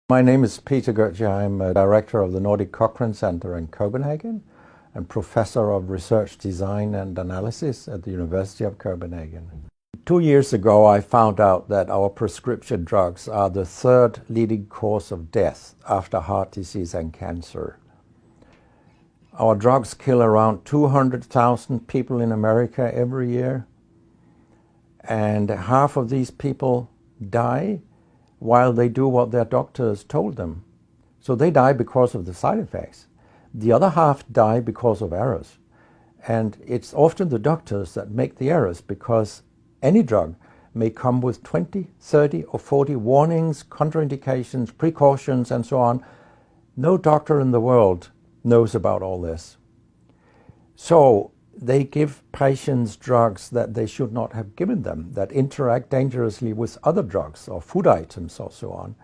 My name is Peter Goetje. I'm a director of the Nordic Cochrane Center in Copenhagen and professor of research design and analysis at the University of Copenhagen. 2 years ago, I found out that our prescription drugs are the third leading cause of death after heart disease and cancer. Our drugs kill around 200,000 people in America every year, and half of these people die while they do what their doctors told them. So they die because of the side effects. The other half die because of errors. And it's often the doctors that make the errors, because any drug may come with 20, 30 or 40 warnings, contraindications, precautions, and so on. No doctor in the world knows about all this. So they give patients drugs that they should not have given them, that interact dangerously with other drugs or food items or so on.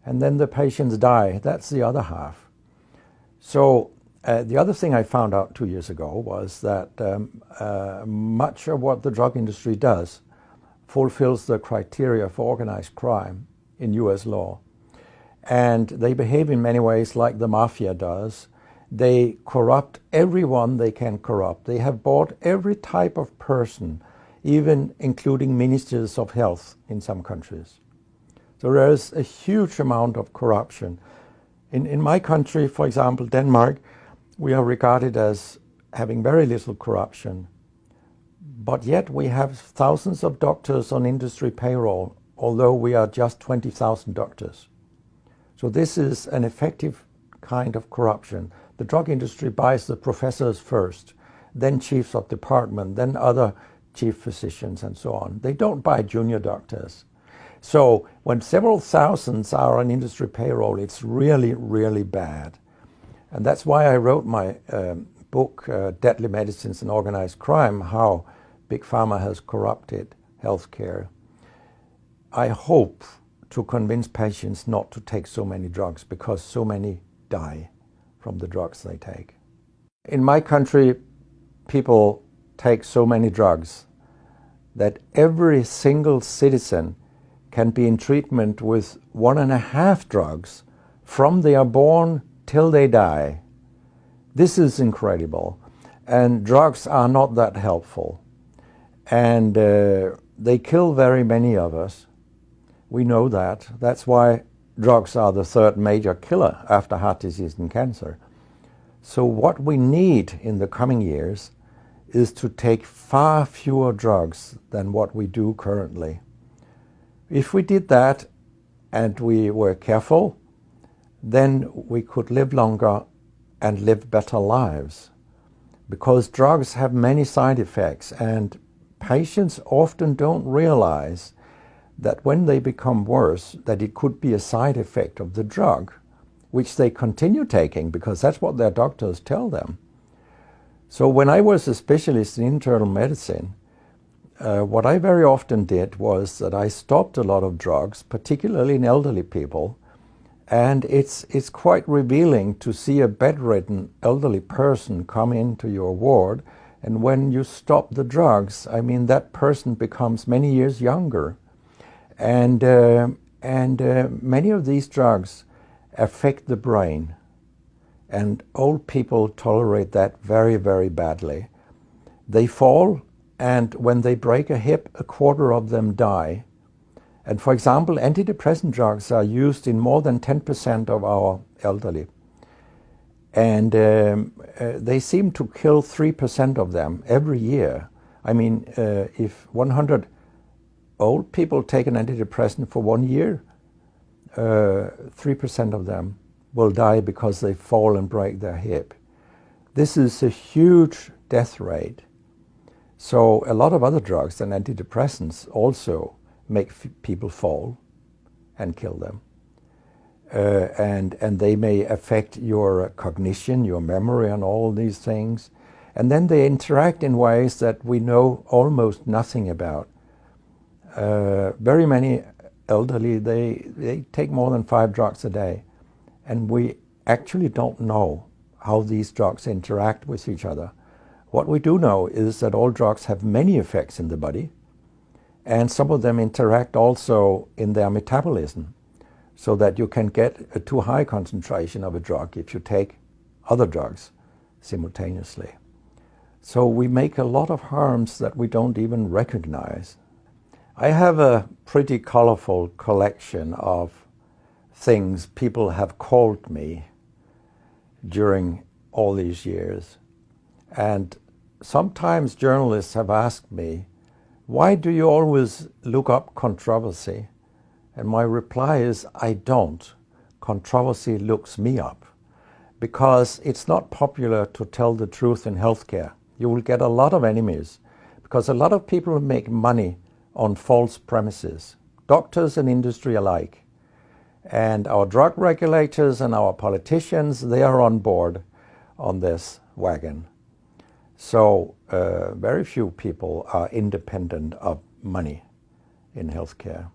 And then the patients die. That's the other half. So the other thing I found out 2 years ago was that much of what the drug industry does fulfills the criteria for organized crime in US law. And they behave in many ways like the mafia does. They corrupt everyone they can corrupt. They have bought every type of person, even including ministers of health in some countries. So there is a huge amount of corruption. In my country, for example, Denmark, we are regarded as having very little corruption. But yet we have thousands of doctors on industry payroll, although we are just 20,000 doctors. So this is an effective kind of corruption. The drug industry buys the professors first, then chiefs of department, then other chief physicians and so on. They don't buy junior doctors. So when several thousands are on industry payroll, it's really, really bad. And that's why I wrote my book, Deadly Medicines and Organized Crime, How Big Pharma Has Corrupted Healthcare. I hope to convince patients not to take so many drugs, because so many die from the drugs they take. In my country, people take so many drugs that every single citizen can be in treatment with 1.5 drugs from they are born till they die. This is incredible. And drugs are not that helpful. And they kill very many of us. We know that. That's why drugs are the third major killer after heart disease and cancer. So what we need in the coming years is to take far fewer drugs than what we do currently. If we did that and we were careful, then we could live longer and live better lives. Because drugs have many side effects, and patients often don't realize that when they become worse, that it could be a side effect of the drug, which they continue taking because that's what their doctors tell them. So when I was a specialist in internal medicine, what I very often did was that I stopped a lot of drugs, particularly in elderly people, and it's quite revealing to see a bedridden elderly person come into your ward, and when you stop the drugs, I mean, that person becomes many years younger. And many of these drugs affect the brain, and old people tolerate that very, very badly. They fall, and when they break a hip, 1/4 of them die. And for example, antidepressant drugs are used in more than 10% of our elderly. And they seem to kill 3% of them every year. I mean, if 100 old people take an antidepressant for 1 year, 3% of them will die because they fall and break their hip. This is a huge death rate. So a lot of other drugs than antidepressants also make people fall and kill them. And they may affect your cognition, your memory, and all these things. And then they interact in ways that we know almost nothing about. Very many elderly, they take more than 5 drugs a day. And we actually don't know how these drugs interact with each other. What we do know is that all drugs have many effects in the body, and some of them interact also in their metabolism. so that you can get a too high concentration of a drug if you take other drugs simultaneously. So we make a lot of harms that we don't even recognize. I have a pretty colorful collection of things people have called me during all these years. And sometimes journalists have asked me, why do you always look up controversy? And my reply is, I don't. Controversy looks me up, because it's not popular to tell the truth in healthcare. You will get a lot of enemies, because a lot of people make money on false premises, doctors and industry alike. And our drug regulators and our politicians, they are on board on this wagon. So very few people are independent of money in healthcare.